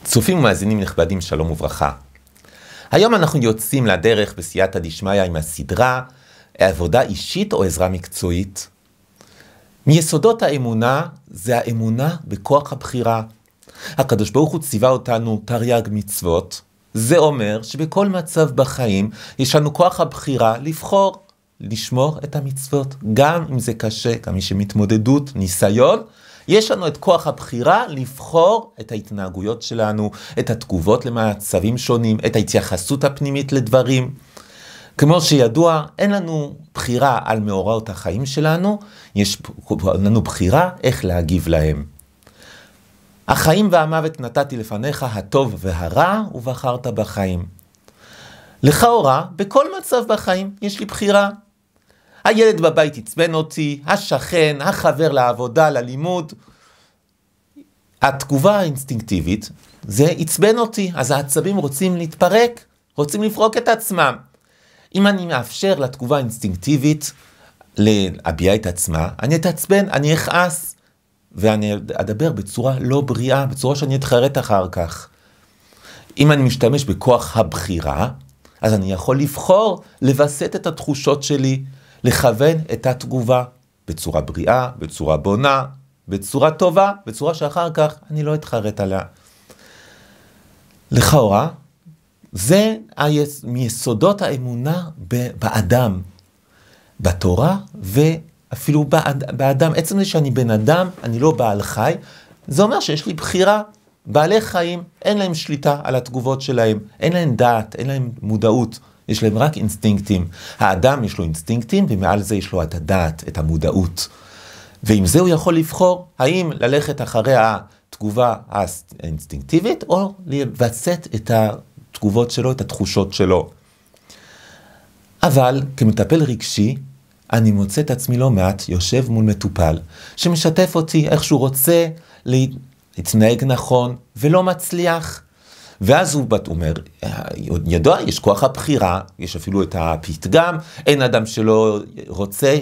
צופים ומאזינים נכבדים, שלום וברכה. היום אנחנו יוצאים לדרך בסייעתא דשמיא עם הסדרה עבודה אישית או עזרה מקצועית. מיסודות האמונה זה האמונה בכוח הבחירה. הקדוש ברוך הוא ציווה אותנו תרי"ג מצוות. זה אומר שבכל מצב בחיים יש לנו כוח הבחירה לבחור, לשמור את המצוות. גם אם זה קשה, גם אם שמתמודדות, ניסיון, יש לנו את כוח הבחירה לבחור את ההתנהגויות שלנו, את התגובות למצבים שונים, את ההתייחסות הפנימית לדברים. כמו שידוע, אין לנו בחירה על מאורעות החיים שלנו, יש לנו בחירה איך להגיב להם. החיים והמוות נתתי לפניך, הטוב והרע, ובחרת בחיים. לכאורה, בכל מצב בחיים יש לי בחירה. הילד בבית יצבן אותי, השכן, החבר לעבודה, ללימוד. התגובה האינסטינקטיבית זה יצבן אותי, אז העצבים רוצים להתפרק, רוצים לפרוק את עצמם. אם אני מאפשר לתגובה האינסטינקטיבית להביע את עצמה, אני אתעצבן, אני אכעס, ואני אדבר בצורה לא בריאה, בצורה שאני אתחרט אחר כך. אם אני משתמש בכוח הבחירה, אז אני יכול לבחור, לבסט את התחושות שלי, לכוון את התגובה בצורה בריאה, בצורה בונה, בצורה טובה, בצורה שאחר כך אני לא אתחרט עליה. לכאורה, זה מיסודות האמונה באדם, בתורה ואפילו באדם. עצם זה שאני בן אדם, אני לא בעל חי, זה אומר שיש לי בחירה. בעלי חיים, אין להם שליטה על התגובות שלהם, אין להם דעת, אין להם מודעות. יש להם רק אינסטינקטים. האדם יש לו אינסטינקטים, ומעל זה יש לו את הדעת, את המודעות. ועם זה הוא יכול לבחור, האם ללכת אחרי התגובה האינסטינקטיבית, או לבסט את התגובות שלו, את התחושות שלו. אבל כמטפל רגשי, אני מוצא את עצמי לא מעט, יושב מול מטופל, שמשתף אותי איך שהוא רוצה להתנהג נכון, ולא מצליח. ואז הוא אומר, ידוע, יש כוח הבחירה, יש אפילו את הפתגם, אין אדם שלא רוצה,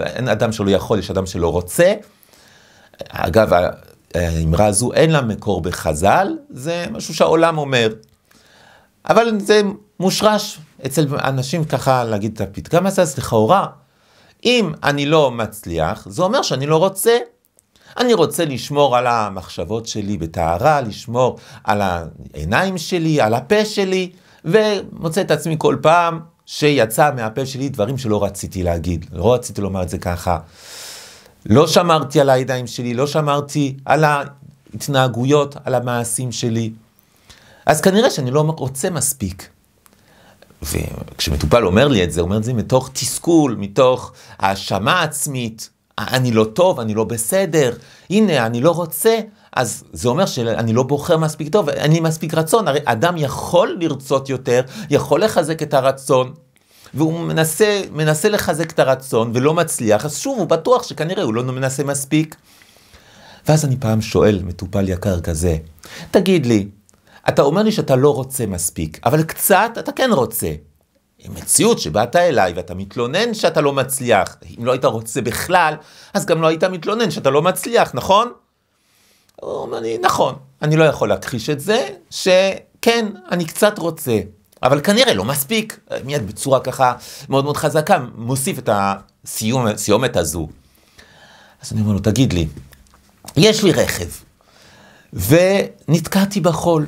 אין אדם שלא יכול, יש אדם שלא רוצה. אגב, האמרה הזו אין לה מקור בחז"ל, זה משהו שהעולם אומר. אבל זה מושרש אצל אנשים ככה להגיד את הפתגם הזה, אז לכאורה, אם אני לא מצליח, זה אומר שאני לא רוצה. אני רוצה לשמור על המחשבות שלי בטהרה, לשמור על העיניים שלי, על הפה שלי, ומוצא את עצמי כל פעם שיצא מהפה שלי דברים שלא רציתי להגיד. לא רציתי לומר את זה ככה. לא שמרתי על הידיים שלי, לא שמרתי על ההתנהגויות, על המעשים שלי. אז כנראה שאני לא רוצה מספיק. וכשמטופל אומר לי את זה, הוא אומר את זה מתוך תסכול, מתוך האשמה עצמית, אני לא טוב, אני לא בסדר, הנה, אני לא רוצה, אז זה אומר שאני לא בוחר מספיק טוב, אני מספיק רצון, הרי אדם יכול לרצות יותר, יכול לחזק את הרצון, והוא מנסה לחזק את הרצון ולא מצליח, אז שוב, הוא בטוח שכנראה הוא לא מנסה מספיק. ואז אני פעם שואל, מטופל יקר כזה, תגיד לי, אתה אומר לי שאתה לא רוצה מספיק, אבל קצת אתה כן רוצה. מציאות שבאת אליי ואתה מתלונן שאתה לא מצליח. אם לא היית רוצה בכלל, אז גם לא היית מתלונן שאתה לא מצליח, נכון? הוא אומר לי, נכון, אני לא יכול להכחיש את זה, שכן, אני קצת רוצה, אבל כנראה לא מספיק. מיד בצורה ככה מאוד מאוד חזקה, מוסיף את הסיומת הזו. אז אני אומר לו, תגיד לי, יש לי רכב, ונתקעתי בחול.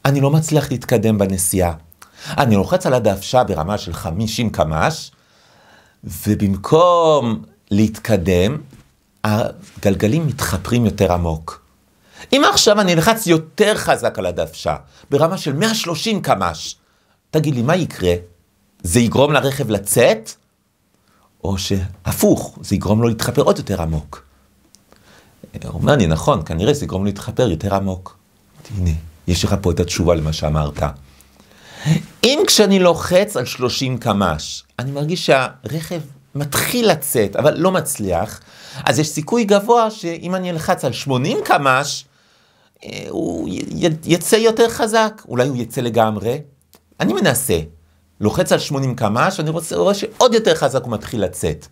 אני לא מצליח להתקדם בנסיעה. אני לוחץ על הדוושה ברמה של 50 קמ"ש, ובמקום להתקדם, הגלגלים מתחפרים יותר עמוק. אם עכשיו אני אלחץ יותר חזק על הדוושה, ברמה של 130 קמ"ש, תגיד לי, מה יקרה? זה יגרום לרכב לצאת? או שהפוך, זה יגרום לו להתחפר עוד יותר עמוק? הוא אומר לי, נכון, כנראה זה יגרום לו להתחפר יותר עמוק. הנה, יש לך פה את התשובה למה שאמרת. אם כשאני לוחץ על 30 קמ"ש, אני מרגיש שהרכב מתחיל לצאת, אבל לא מצליח, אז יש סיכוי גבוה שאם אני אלחץ על 80 קמ"ש, הוא יצא יותר חזק, אולי הוא יצא לגמרי. אני מנסה, לוחץ על 80 קמ"ש, אני רואה שעוד יותר חזק הוא מתחיל לצאת.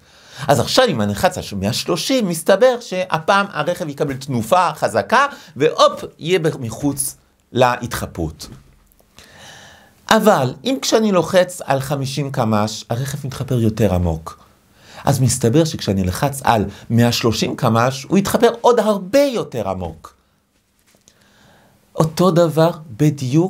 אז עכשיו אם אני לחץ על 130, מסתבר שהפעם הרכב יקבל תנופה חזקה, והופ, יהיה מחוץ להתחפות. אבל אם כשאני לוחץ על 50 קמ"ש, הרכב מתחפר יותר עמוק. אז מסתבר שכשאני לחץ על 130 קמ"ש, הוא יתחפר עוד הרבה יותר עמוק. אותו דבר בדיוק